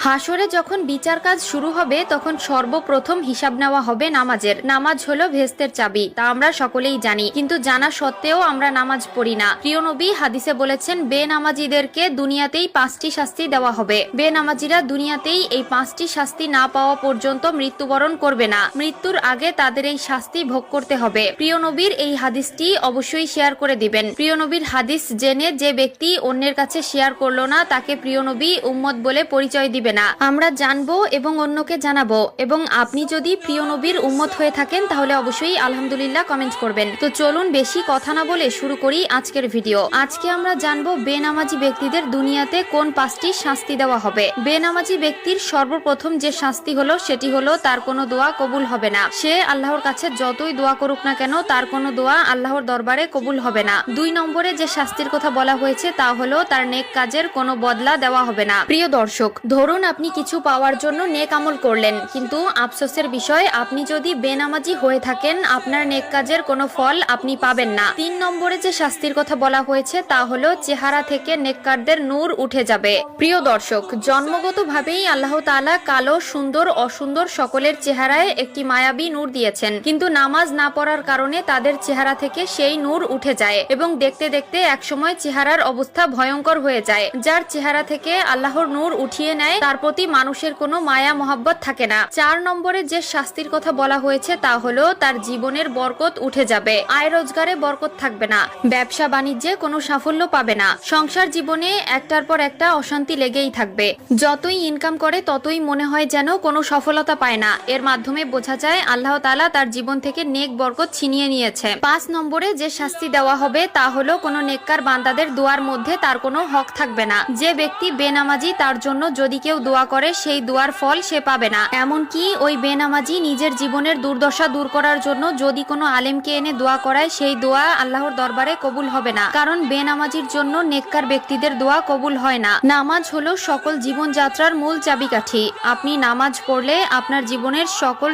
হাসরে যখন বিচার কাজ শুরু হবে তখন সর্বপ্রথম হিসাব নেওয়া হবে নামাজের। নামাজ হলো ভেস্তের চাবি, তা আমরা সকলেই জানি, কিন্তু জানা সত্ত্বেও আমরা নামাজ পড়ি না। প্রিয় নবী হাদিসে বলেছেন, বেনামাজিদেরকে দুনিয়াতেই 5টি শাস্তি দেওয়া হবে। বেনামাজিরা দুনিয়াতেই এই 5টি শাস্তি না পাওয়া পর্যন্ত মৃত্যুবরণ করবে না। মৃত্যুর আগে তাদের এই শাস্তি ভোগ করতে হবে। প্রিয় নবীর এই হাদিসটি অবশ্যই শেয়ার করে দিবেন। প্রিয় নবীর হাদিস জেনে যে ব্যক্তি অন্যের কাছে শেয়ার করলো না, তাকে প্রিয় নবী উম্মত বলে পরিচয় দিবে না। আমরা জানবো এবং অন্যকে জানাবো। এবং আপনি যদি প্রিয় নবীর উম্মত হয়ে থাকেন তাহলে অবশ্যই আলহামদুলিল্লাহ কমেন্ট করবেন। তো চলুন বেশি কথা না বলে শুরু করি আজকের ভিডিও। আজকে আমরা জানবো বেনামাজি ব্যক্তিদের দুনিয়াতে কোন 5টি শাস্তি দেওয়া হবে। বেনামাজি ব্যক্তির সর্বপ্রথম যে শাস্তি হলো সেটি হলো তার কোনো দোয়া কবুল হবে না। সে আল্লাহর কাছে যতই দোয়া করুক না কেন তার কোনো দোয়া আল্লাহর দরবারে কবুল হবে না। 2 নম্বরে যে শাস্তির কথা বলা হয়েছে তা হলো তার নেক কাজের কোনো বদলা দেওয়া হবে না। প্রিয় দর্শক, ধরুন আপনি কিছু পাওয়ার জন্য নেক আমল করলেন, কিন্তু আফসোসের বিষয় আপনি যদি বেনামাজি হয়ে থাকেন আপনার নেক কাজের কোনো ফল আপনি পাবেন না। 3 নম্বরে যে শাস্তির কথা বলা হয়েছে তা হলো চেহারা থেকে নেককারদের নূর উঠে যাবে। প্রিয় দর্শক, জন্মগতভাবেই আল্লাহ তাআলা কালো, সুন্দর, অসুন্দর সকলের চেহারায় একটি মায়াবী নূর দিয়েছেন, কিন্তু নামাজ না পড়ার কারণে তাদের চেহারা থেকে সেই নূর উঠে যায় এবং দেখতে দেখতে একসময় চেহারার অবস্থা ভয়ঙ্কর হয়ে যায়। যার চেহারা থেকে আল্লাহর নূর উঠিয়ে নেয় তার প্রতি মানুষের কোনো মায়া মহব্বত থাকে না। 4 নম্বরে যে শাস্তির কথা বলা হয়েছে তা হলো তার জীবনের বরকত উঠে যাবে। আয় রোজগারে বরকত থাকবে না, ব্যবসা বাণিজ্যে কোনো সাফল্য পাবে না, সংসার জীবনে একটার পর একটা অশান্তি লেগেই থাকবে। যতই ইনকাম করে ততই মনে হয় যেন কোনো সফলতা পায় না। এর মাধ্যমে বোঝা যায় আল্লাহ তাআলা তার জীবন থেকে নেক বরকত ছিনিয়ে নিয়েছে। 5 নম্বরে যে শাস্তি দেওয়া হবে তা হলো কোনো নেককার বান্দাদের দোয়ার মধ্যে তার কোনো হক থাকবে না। যে ব্যক্তি বেনামাজি তার জন্য যদি কেউ দোয়া করে সেই দোয়ার ফল সে পাবে না। এমনকি ওই বেনামাজি নিজের জীবনের দুর্দশা দূর করার জন্য যদি কোনো আলেমকে এনে দোয়া করায় সেই দোয়া আল্লাহর দরবারে কবুল হবে না, কারণ বেনামাজির জন্য নেককার ব্যক্তিদের দোয়া কবুল হয় না। নামাজ হলো সকল জীবনযাত্রার মূল চাবিকাঠি। আপনি নামাজ পড়লে আপনার জীবনের সকল